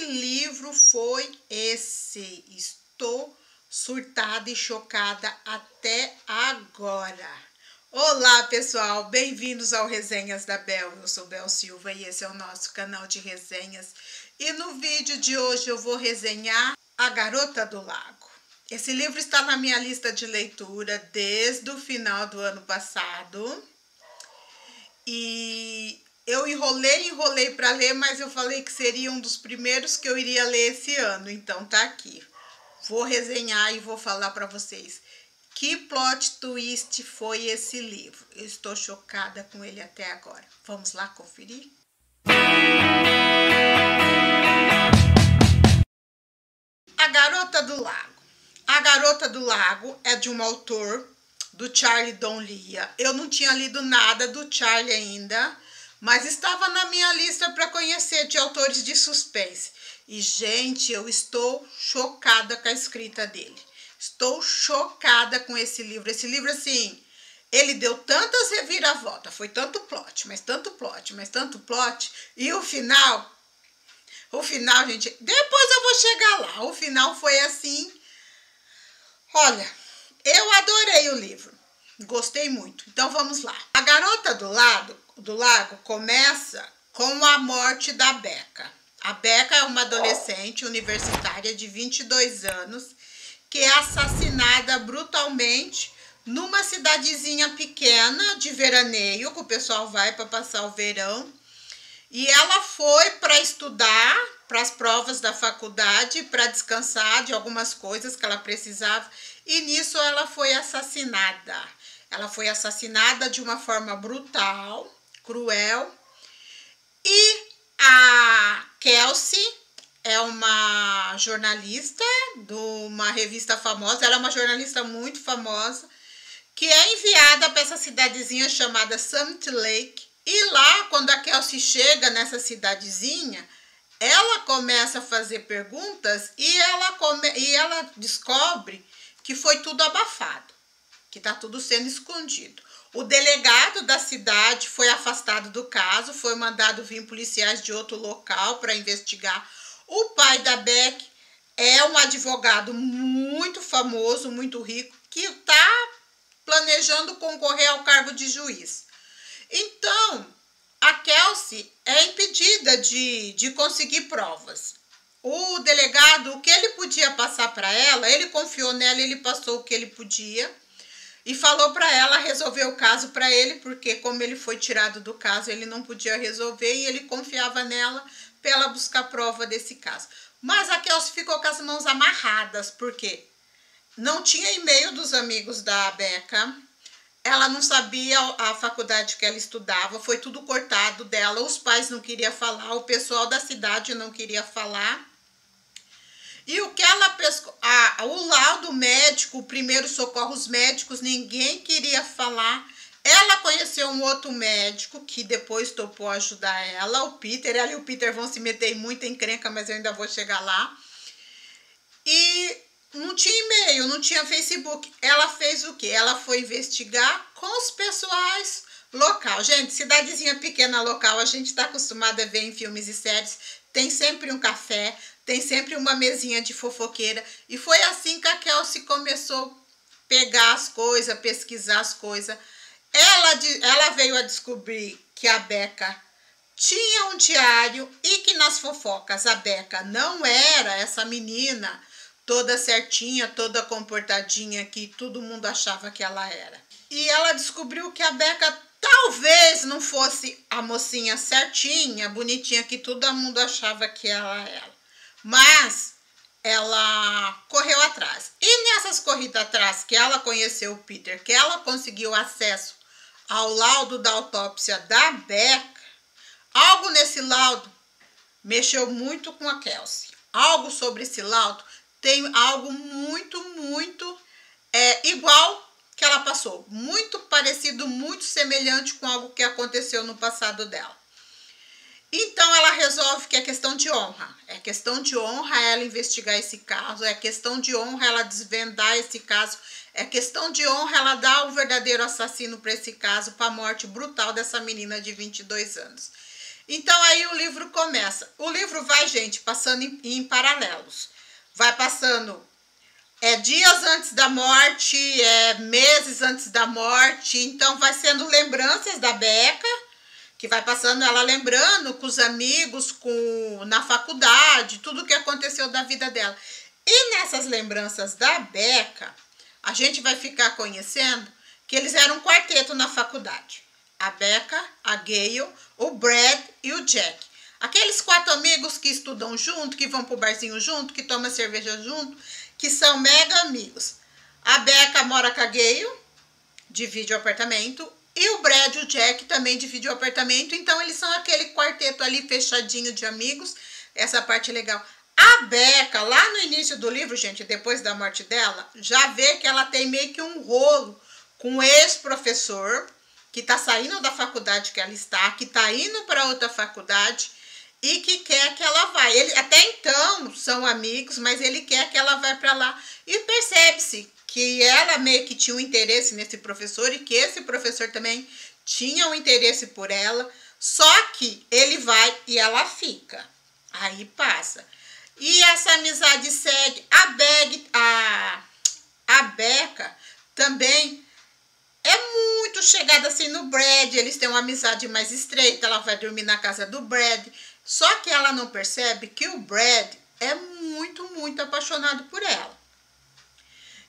livro foi esse? Estou surtada e chocada até agora. Olá, pessoal, bem-vindos ao Resenhas da Bel. Eu sou Bel Silva e esse é o nosso canal de resenhas. E no vídeo de hoje eu vou resenhar A Garota do Lago. Esse livro está na minha lista de leitura desde o final do ano passado. E eu enrolei para ler, mas eu falei que seria um dos primeiros que eu iria ler esse ano. Então tá aqui. Vou resenhar e vou falar para vocês que plot twist foi esse livro. Eu estou chocada com ele até agora. Vamos lá conferir? A Garota do Lago. A Garota do Lago é de um autor, do Charlie Donlia. Eu não tinha lido nada do Charlie ainda, mas estava na minha lista para conhecer de autores de suspense. E, gente, eu estou chocada com a escrita dele. Estou chocada com esse livro. Esse livro, assim, ele deu tantas reviravoltas. Foi tanto plot, mas tanto plot, mas tanto plot. E o final, gente, depois eu vou chegar lá. O final foi assim. Olha, eu adorei o livro. Gostei muito. Então vamos lá. A Garota do Lago começa com a morte da Becca. A Becca é uma adolescente universitária de 22 anos que é assassinada brutalmente numa cidadezinha pequena de veraneio, que o pessoal vai para passar o verão. E ela foi para estudar para as provas da faculdade, para descansar de algumas coisas que ela precisava. E nisso ela foi assassinada. Ela foi assassinada de uma forma brutal, cruel. E a Kelsey é uma jornalista de uma revista famosa. Ela é uma jornalista muito famosa, que é enviada para essa cidadezinha chamada Summit Lake. E lá, quando a Kelsey chega nessa cidadezinha, ela começa a fazer perguntas e ela descobre que foi tudo abafado, que está tudo sendo escondido. O delegado da cidade foi afastado do caso, foi mandado vir policiais de outro local para investigar. O pai da Beck é um advogado muito famoso, muito rico, que está planejando concorrer ao cargo de juiz. Então, a Kelsey é impedida de conseguir provas. O delegado, o que ele podia passar para ela, ele confiou nela, ele passou o que ele podia e falou para ela resolver o caso para ele, porque como ele foi tirado do caso, ele não podia resolver e ele confiava nela para ela buscar prova desse caso. Mas a Kelsey ficou com as mãos amarradas, porque não tinha e-mail dos amigos da Becca, ela não sabia a faculdade que ela estudava, foi tudo cortado dela, os pais não queriam falar, o pessoal da cidade não queria falar. E o que ela pescou, o laudo médico, o primeiro socorro, os médicos, ninguém queria falar. Ela conheceu um outro médico que depois topou ajudar ela, o Peter. Ela e o Peter vão se meter em muita encrenca, mas eu ainda vou chegar lá. E não tinha e-mail, não tinha Facebook. Ela fez o quê? Ela foi investigar com os pessoais local. Gente, cidadezinha pequena local, a gente está acostumado a ver em filmes e séries. Tem sempre um café, tem sempre uma mesinha de fofoqueira. E foi assim que a Kelsey começou a pegar as coisas, pesquisar as coisas. Ela veio a descobrir que a Becca tinha um diário e que nas fofocas a Becca não era essa menina toda certinha, toda comportadinha que todo mundo achava que ela era. E ela descobriu que a Becca talvez não fosse a mocinha certinha, bonitinha, que todo mundo achava que ela era. Mas ela correu atrás. E nessas corridas atrás que ela conheceu o Peter, que ela conseguiu acesso ao laudo da autópsia da Becca, algo nesse laudo mexeu muito com a Kelsey. Algo sobre esse laudo tem algo muito igual que ela passou. Muito parecido, muito semelhante com algo que aconteceu no passado dela. Então ela resolve que é questão de honra. É questão de honra ela investigar esse caso. É questão de honra ela desvendar esse caso. É questão de honra ela dar o verdadeiro assassino para esse caso, para a morte brutal dessa menina de 22 anos. Então aí o livro começa. O livro vai, gente, passando em paralelos. Vai passando dias antes da morte, meses antes da morte. Então vai sendo lembranças da Becca, que vai passando ela lembrando com os amigos, na faculdade, tudo o que aconteceu da vida dela. E nessas lembranças da Becca, a gente vai ficar conhecendo que eles eram um quarteto na faculdade. A Becca, a Gayle, o Brad e o Jack. Aqueles 4 amigos que estudam junto, que vão pro barzinho junto, que tomam cerveja junto, que são mega amigos. A Becca mora com a Gayle, divide o apartamento, e o Brad e o Jack também dividem o apartamento, então eles são aquele quarteto ali fechadinho de amigos, essa parte é legal. A Becca, lá no início do livro, gente, depois da morte dela, já vê que ela tem meio que um rolo com um ex-professor, que está saindo da faculdade que ela está, que está indo para outra faculdade e que quer que ela vá. Ele, até então são amigos, mas ele quer que ela vá para lá. E percebe-se que ela meio que tinha um interesse nesse professor e que esse professor também tinha um interesse por ela, só que ele vai e ela fica. Aí passa. E essa amizade segue. A Becca também é muito chegada assim no Brad, eles têm uma amizade mais estreita, ela vai dormir na casa do Brad, só que ela não percebe que o Brad é muito, muito apaixonado por ela.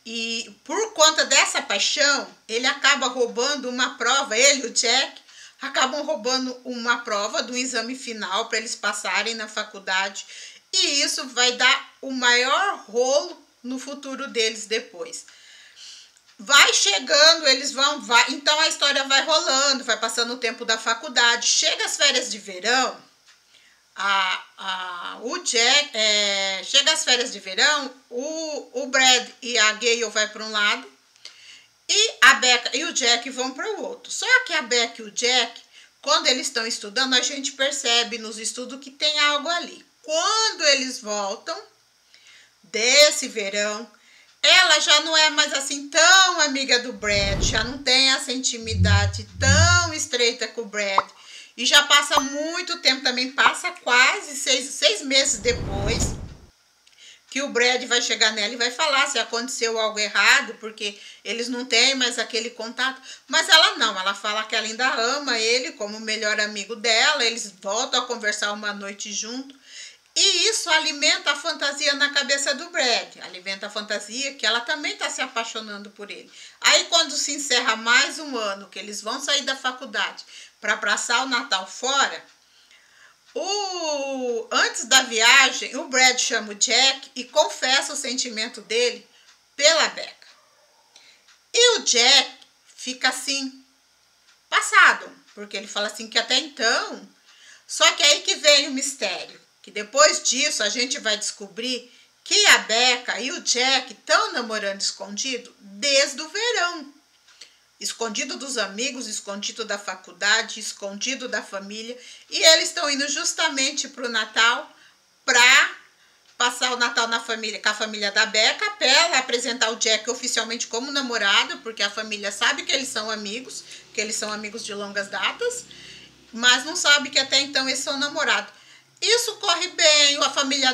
E por conta dessa paixão, ele acaba roubando uma prova, ele e o Jack acabam roubando uma prova do exame final para eles passarem na faculdade, e isso vai dar o maior rolo no futuro deles depois. Vai chegando, então a história vai rolando, vai passando o tempo da faculdade, chega as férias de verão, chega as férias de verão, o Brad e a Gayle vai para um lado e a Becca e o Jack vão para o outro. Só que a Becca e o Jack, quando eles estão estudando, a gente percebe nos estudos que tem algo ali. Quando eles voltam desse verão, ela já não é mais assim tão amiga do Brad, já não tem essa intimidade tão estreita com o Brad. E já passa muito tempo também, passa quase 6 meses depois que o Brad vai chegar nela e vai falar se aconteceu algo errado, porque eles não têm mais aquele contato. Mas ela não, ela fala que ela ainda ama ele como o melhor amigo dela, eles voltam a conversar uma noite junto. E isso alimenta a fantasia na cabeça do Brad, alimenta a fantasia que ela também está se apaixonando por ele. Aí quando se encerra mais um ano, que eles vão sair da faculdade para passar o Natal fora, antes da viagem, o Brad chama o Jack e confessa o sentimento dele pela Becca. E o Jack fica assim, passado, porque ele fala assim que até então, só que aí que vem o mistério. Que depois disso a gente vai descobrir que a Becca e o Jack estão namorando escondido desde o verão. Escondido dos amigos, escondido da faculdade, escondido da família. E eles estão indo justamente para o Natal para passar o Natal com a família da Becca, para ela apresentar o Jack oficialmente como namorado, porque a família sabe que eles são amigos de longas datas, mas não sabe que até então eles são namorados. Isso corre bem, a família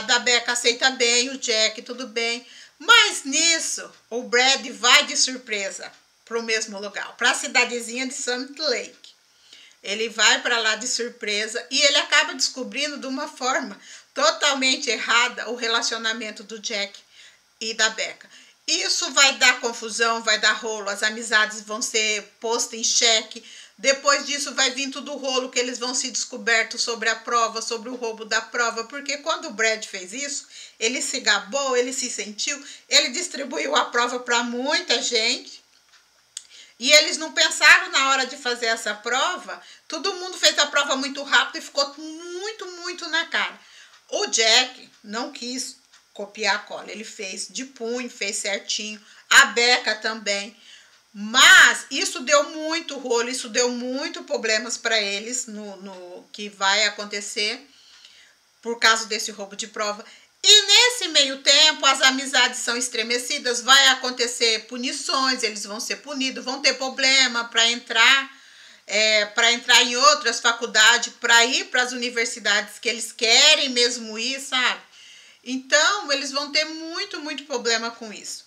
da Becca aceita bem, o Jack, tudo bem. Mas nisso, o Brad vai de surpresa para o mesmo lugar, para a cidadezinha de Summit Lake. Ele vai para lá de surpresa e ele acaba descobrindo de uma forma totalmente errada o relacionamento do Jack e da Becca. Isso vai dar confusão, vai dar rolo, as amizades vão ser postas em xeque. Depois disso vai vir tudo o rolo que eles vão se descobertos sobre a prova, sobre o roubo da prova, porque quando o Brad fez isso, ele se gabou, ele se sentiu, ele distribuiu a prova para muita gente e eles não pensaram na hora de fazer essa prova, todo mundo fez a prova muito rápido e ficou muito, muito na cara. O Jack não quis copiar a cola, ele fez de punho, fez certinho, a Becca também. Mas isso deu muito rolo, isso deu muito problemas para eles no que vai acontecer por causa desse roubo de prova. E nesse meio tempo as amizades são estremecidas, vai acontecer punições, eles vão ser punidos, vão ter problema para entrar para entrar em outras faculdades, para ir para as universidades que eles querem mesmo ir, sabe? Então, eles vão ter muito, muito problema com isso.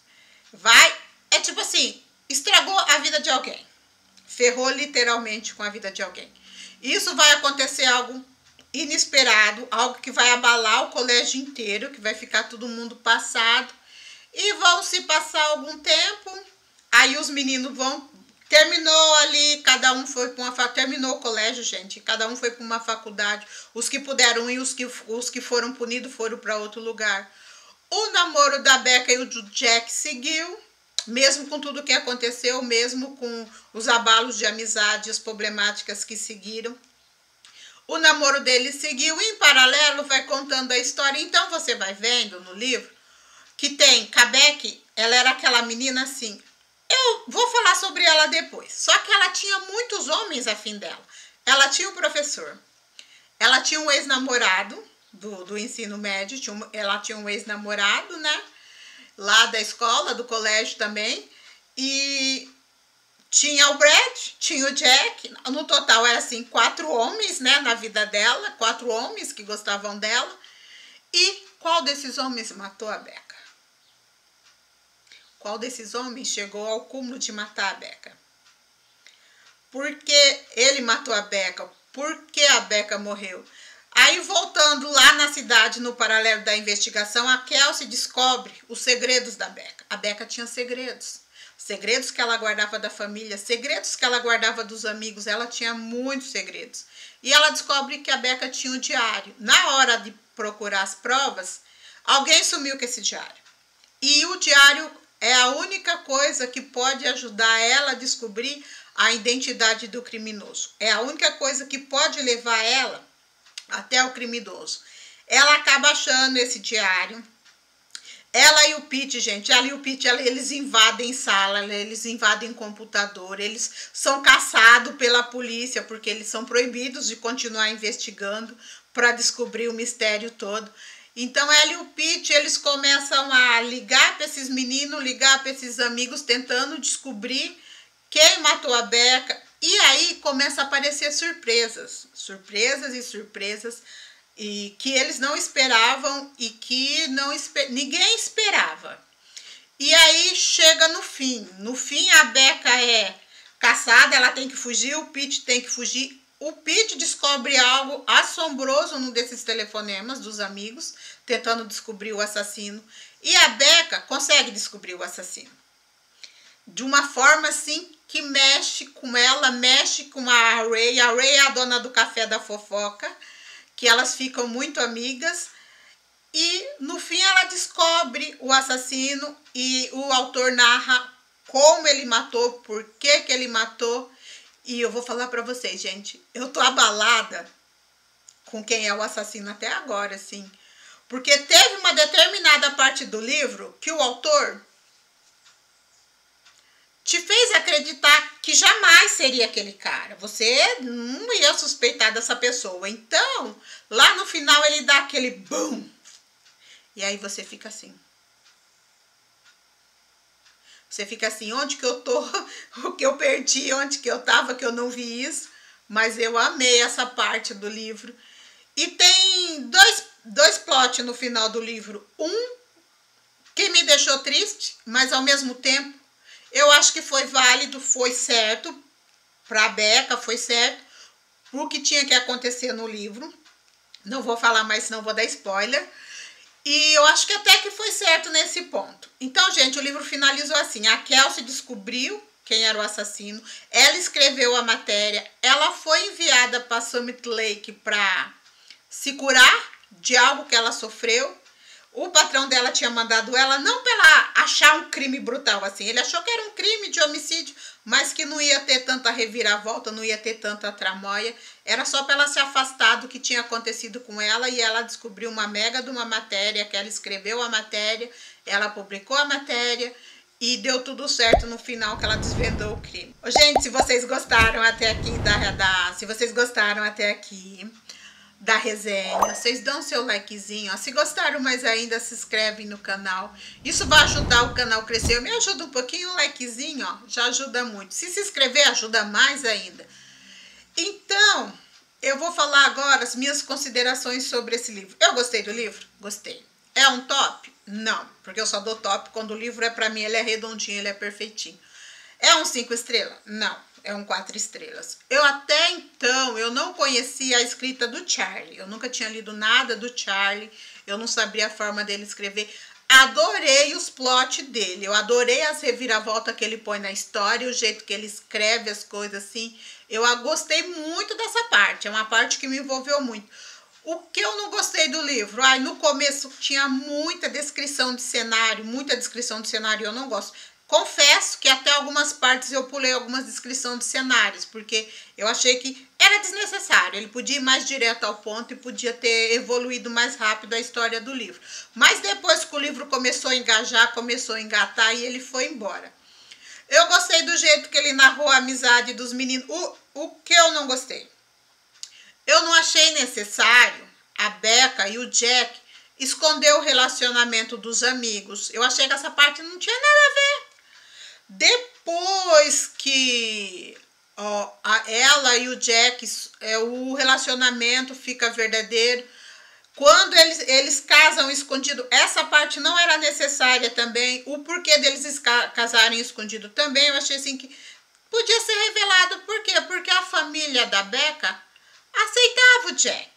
É tipo assim, estragou a vida de alguém. Ferrou literalmente com a vida de alguém. Isso vai acontecer algo inesperado, algo que vai abalar o colégio inteiro, que vai ficar todo mundo passado. E vão se passar algum tempo, aí os meninos terminou ali, cada um foi para uma terminou o colégio, gente, cada um foi para uma faculdade. Os que puderam ir, os que foram punidos foram para outro lugar. O namoro da Becca e o Jack seguiu, mesmo com tudo que aconteceu, mesmo com os abalos de amizade, as problemáticas que seguiram. O namoro dele seguiu e, em paralelo, vai contando a história. Então, você vai vendo no livro que tem a Beck, ela era aquela menina assim. Eu vou falar sobre ela depois. Só que ela tinha muitos homens afim dela. Ela tinha um professor. Ela tinha um ex-namorado do ensino médio. Ela tinha um ex-namorado, né? Lá da escola, do colégio também. E tinha o Brad, tinha o Jack. No total, era assim, 4 homens, né? Na vida dela. 4 homens que gostavam dela. E qual desses homens matou a Becca? Qual desses homens chegou ao cúmulo de matar a Becca? Por que ele matou a Becca? Por que a Becca morreu? Aí, voltando lá na cidade, no paralelo da investigação, a Kelsey descobre os segredos da Becca. A Becca tinha segredos. Segredos que ela guardava da família, segredos que ela guardava dos amigos. Ela tinha muitos segredos. E ela descobre que a Becca tinha um diário. Na hora de procurar as provas, alguém sumiu com esse diário. E o diário é a única coisa que pode ajudar ela a descobrir a identidade do criminoso. É a única coisa que pode levar ela até o criminoso. Ela acaba achando esse diário. Ela e o Pete, gente, ela e o Pete, eles invadem sala, eles invadem computador, eles são caçados pela polícia, porque eles são proibidos de continuar investigando para descobrir o mistério todo. Então, ela e o Pete, eles começam a ligar para esses meninos, ligar para esses amigos, tentando descobrir quem matou a Becca. E aí começa a aparecer surpresas, e que eles não esperavam e que ninguém esperava. E aí chega no fim. No fim, a Becca é caçada, ela tem que fugir, o Pete tem que fugir. O Pete descobre algo assombroso num desses telefonemas dos amigos, tentando descobrir o assassino. E a Becca consegue descobrir o assassino. De uma forma assim que mexe com ela, mexe com a Ray. A Ray é a dona do café da fofoca, que elas ficam muito amigas. E no fim ela descobre o assassino e o autor narra como ele matou, por que ele matou. E eu vou falar pra vocês, gente, eu tô abalada com quem é o assassino até agora, assim. Porque teve uma determinada parte do livro que o autor te fez acreditar que jamais seria aquele cara. Você não ia suspeitar dessa pessoa. Então, lá no final ele dá aquele BUM! E aí você fica assim. Você fica assim, onde que eu tô? O que eu perdi? Onde que eu tava que eu não vi isso? Mas eu amei essa parte do livro. E tem dois plots no final do livro. Um que me deixou triste, mas ao mesmo tempo eu acho que foi válido, foi certo. Pra Becca foi certo. O que tinha que acontecer no livro. Não vou falar mais, senão vou dar spoiler. E eu acho que até que foi certo nesse ponto. Então, gente, o livro finalizou assim. A Kelsey descobriu quem era o assassino. Ela escreveu a matéria. Ela foi enviada para Summit Lake para se curar de algo que ela sofreu. O patrão dela tinha mandado ela, não para ela achar um crime brutal assim. Ele achou que era um crime de homicídio, mas que não ia ter tanta reviravolta, não ia ter tanta tramóia. Era só para ela se afastar do que tinha acontecido com ela. E ela descobriu uma mega de uma matéria, que ela escreveu a matéria, ela publicou a matéria e deu tudo certo no final que ela desvendou o crime. Gente, se vocês gostaram até aqui da resenha, vocês dão seu likezinho, ó. Se gostaram mais ainda, se inscrevem no canal. Isso vai ajudar o canal a crescer. Me ajuda um pouquinho, um likezinho, ó, já ajuda muito. Se inscrever, ajuda mais ainda. Então, eu vou falar agora as minhas considerações sobre esse livro. Eu gostei do livro? Gostei. É um top? Não, porque eu só dou top quando o livro é pra mim, ele é redondinho, ele é perfeitinho. É um 5 estrelas? Não, é um 4 estrelas. Eu até então, eu não conhecia a escrita do Charlie. Eu nunca tinha lido nada do Charlie. Eu não sabia a forma dele escrever. Adorei os plot dele. Eu adorei as reviravoltas que ele põe na história, o jeito que ele escreve as coisas assim. Eu gostei muito dessa parte. É uma parte que me envolveu muito. O que eu não gostei do livro? Ai, no começo tinha muita descrição de cenário, eu não gosto. Confesso que até algumas partes eu pulei algumas descrições de cenários, porque eu achei que era desnecessário. Ele podia ir mais direto ao ponto e podia ter evoluído mais rápido a história do livro. Mas depois que o livro começou a engajar, começou a engatar e ele foi embora. Eu gostei do jeito que ele narrou a amizade dos meninos. O que eu não gostei? Eu não achei necessário a Becca e o Jack esconder o relacionamento dos amigos. Eu achei que essa parte não tinha nada a ver. Depois que ela e o Jack, o relacionamento fica verdadeiro, quando eles casam escondido, essa parte não era necessária também. O porquê deles casarem escondido também, eu achei assim que podia ser revelado. Por quê? Porque a família da Becca aceitava o Jack.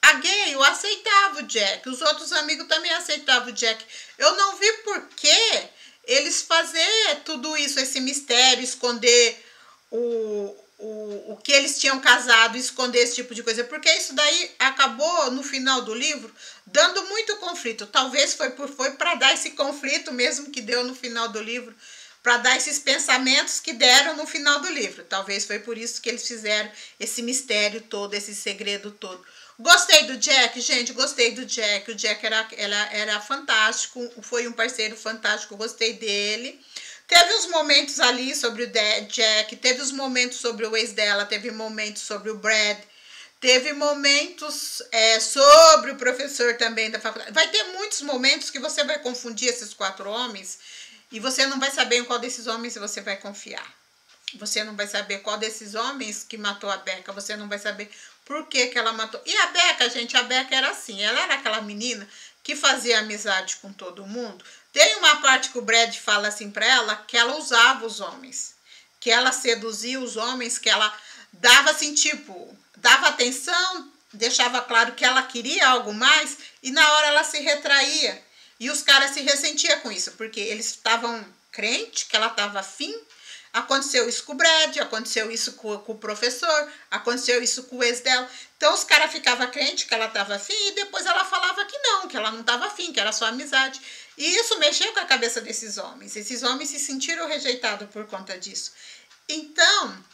A Gale aceitava o Jack. Os outros amigos também aceitavam o Jack. Eu não vi por que eles fazer tudo isso, esse mistério, esconder o que eles tinham casado, esconder esse tipo de coisa. Porque isso daí acabou, no final do livro, dando muito conflito. Talvez foi para dar esse conflito mesmo que deu no final do livro, para dar esses pensamentos que deram no final do livro. Talvez foi por isso que eles fizeram esse mistério todo, esse segredo todo. Gostei do Jack, gente, gostei do Jack. O Jack era fantástico, foi um parceiro fantástico, gostei dele. Teve uns momentos ali sobre o Jack, teve uns momentos sobre o ex dela, teve momentos sobre o Brad, teve momentos sobre o professor também da faculdade. Vai ter muitos momentos que você vai confundir esses 4 homens e você não vai saber em qual desses homens você vai confiar. Você não vai saber qual desses homens que matou a Becca, você não vai saber por que ela matou. E a Becca, gente, a Becca era assim, ela era aquela menina que fazia amizade com todo mundo. Tem uma parte que o Brad fala assim pra ela, que ela usava os homens, que ela seduzia os homens, que ela dava assim, tipo, dava atenção, deixava claro que ela queria algo mais, e na hora ela se retraía. E os caras se ressentiam com isso, porque eles estavam crentes que ela estava afim. Aconteceu isso com o Brad, aconteceu isso com o professor, aconteceu isso com o ex dela. Então os caras ficavam crentes que ela estava afim e depois ela falava que ela não estava afim, que era só amizade. E isso mexeu com a cabeça desses homens. Esses homens se sentiram rejeitados por conta disso. Então,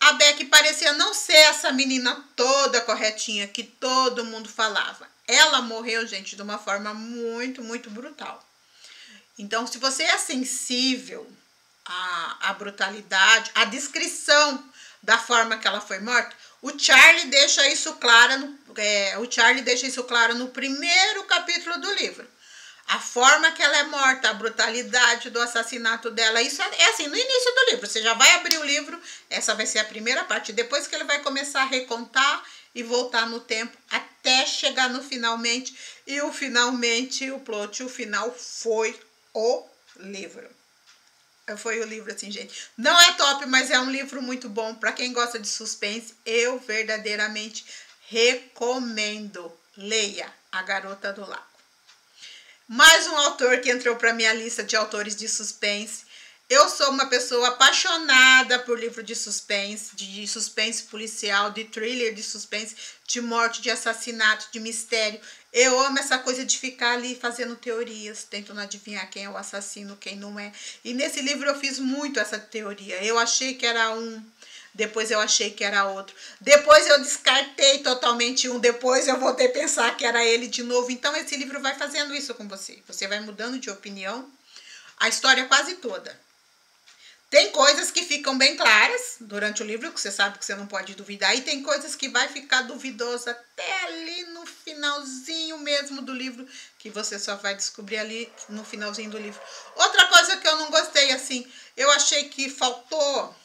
a Becky parecia não ser essa menina toda corretinha que todo mundo falava. Ela morreu, gente, de uma forma muito, muito brutal. Então, se você é sensível à brutalidade, à descrição da forma que ela foi morta, o Charlie deixa isso claro no primeiro capítulo do livro. A forma que ela é morta, a brutalidade do assassinato dela, isso é assim, no início do livro. Você já vai abrir o livro, essa vai ser a primeira parte. Depois que ele vai começar a recontar e voltar no tempo, até chegar no finalmente. E o finalmente, o plot, o final foi o livro. Foi o livro, assim, gente. Não é top, mas é um livro muito bom. Para quem gosta de suspense, eu verdadeiramente recomendo. Leia A Garota do Lago. Mais um autor que entrou para minha lista de autores de suspense. Eu sou uma pessoa apaixonada por livro de suspense policial, de thriller de suspense, de morte, de assassinato, de mistério. Eu amo essa coisa de ficar ali fazendo teorias, tentando adivinhar quem é o assassino, quem não é. E nesse livro eu fiz muito essa teoria. Eu achei que era um, depois eu achei que era outro. Depois eu descartei totalmente um, depois eu voltei a pensar que era ele de novo. Então esse livro vai fazendo isso com você. Você vai mudando de opinião a história quase toda. Tem coisas que ficam bem claras durante o livro, que você sabe que você não pode duvidar, e tem coisas que vai ficar duvidosa até ali no finalzinho mesmo do livro, que você só vai descobrir ali no finalzinho do livro. Outra coisa que eu não gostei, assim, eu achei que faltou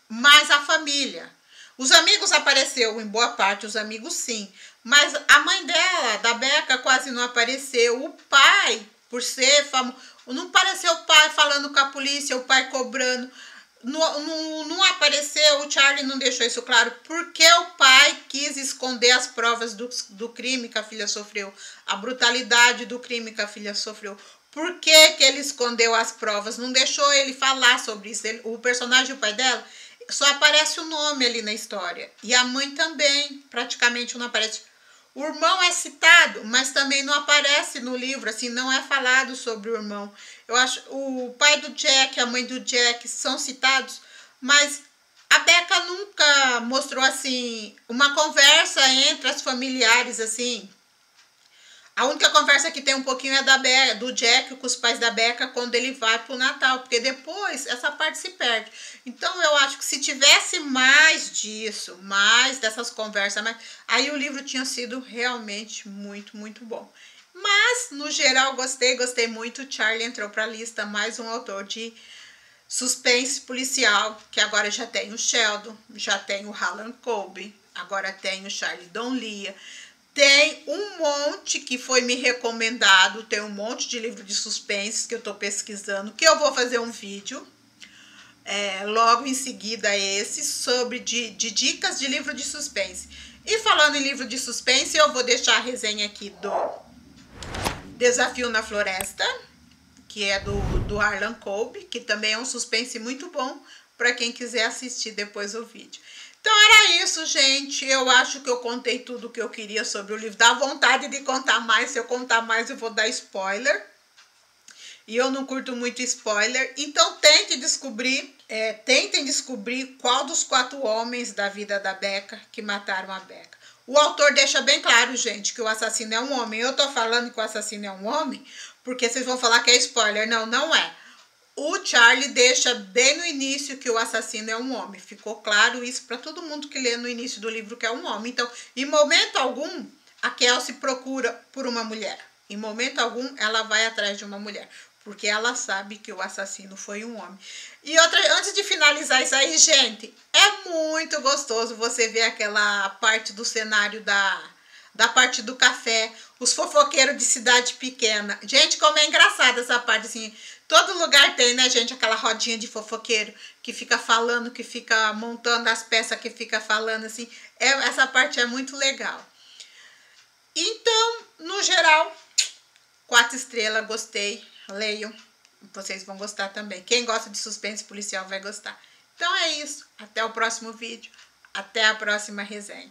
mas a família. Os amigos apareceu em boa parte, os amigos sim, mas a mãe dela, da Becca, quase não apareceu. O pai, por ser famoso, não apareceu o pai falando com a polícia, o pai cobrando. Não apareceu, o Charlie não deixou isso claro, porque o pai quis esconder as provas do crime que a filha sofreu, a brutalidade do crime que a filha sofreu. Por que que ele escondeu as provas? Não deixou ele falar sobre isso. O personagem, o pai dela, só aparece o nome ali na história. E a mãe também, praticamente não aparece. O irmão é citado, mas também não aparece no livro, assim, não é falado sobre o irmão. Eu acho o pai do Jack, a mãe do Jack são citados, mas a Becca nunca mostrou assim uma conversa entre as familiares assim. A única conversa que tem um pouquinho é do Jack com os pais da Becca quando ele vai pro Natal, porque depois essa parte se perde. Então eu acho que se tivesse mais disso, mais dessas conversas, aí o livro tinha sido realmente muito, muito bom. Mas, no geral, gostei muito. Charlie entrou para a lista, mais um autor de suspense policial, que agora já tem o Sheldon, já tem o Harlan Coben, agora tem o Charlie Donlia. Tem um monte que foi me recomendado, tem um monte de livro de suspense que eu estou pesquisando, que eu vou fazer um vídeo logo em seguida esse, sobre de dicas de livro de suspense. E falando em livro de suspense, eu vou deixar a resenha aqui do Desafio na Floresta, que é do Harlan Coben, que também é um suspense muito bom para quem quiser assistir depois o vídeo. Então era isso, gente. Eu acho que eu contei tudo o que eu queria sobre o livro. Dá vontade de contar mais. Se eu contar mais, eu vou dar spoiler. E eu não curto muito spoiler. Então tentem descobrir qual dos 4 homens da vida da Becca que mataram a Becca. O autor deixa bem claro, gente, que o assassino é um homem. Eu tô falando que o assassino é um homem porque vocês vão falar que é spoiler. Não, não é. O Charlie deixa bem no início que o assassino é um homem. Ficou claro isso para todo mundo que lê no início do livro que é um homem. Então, em momento algum, a Kelsey procura por uma mulher. Em momento algum, ela vai atrás de uma mulher. Porque ela sabe que o assassino foi um homem. E outra, antes de finalizar isso aí, gente, é muito gostoso você ver aquela parte do cenário da parte do café, os fofoqueiros de cidade pequena. Gente, como é engraçada essa parte, assim. Todo lugar tem, né, gente, aquela rodinha de fofoqueiro que fica falando, que fica montando as peças, que fica falando, assim. Essa parte é muito legal. Então, no geral, 4 estrelas, gostei. Leiam, vocês vão gostar também. Quem gosta de suspense policial vai gostar. Então é isso. Até o próximo vídeo. Até a próxima resenha.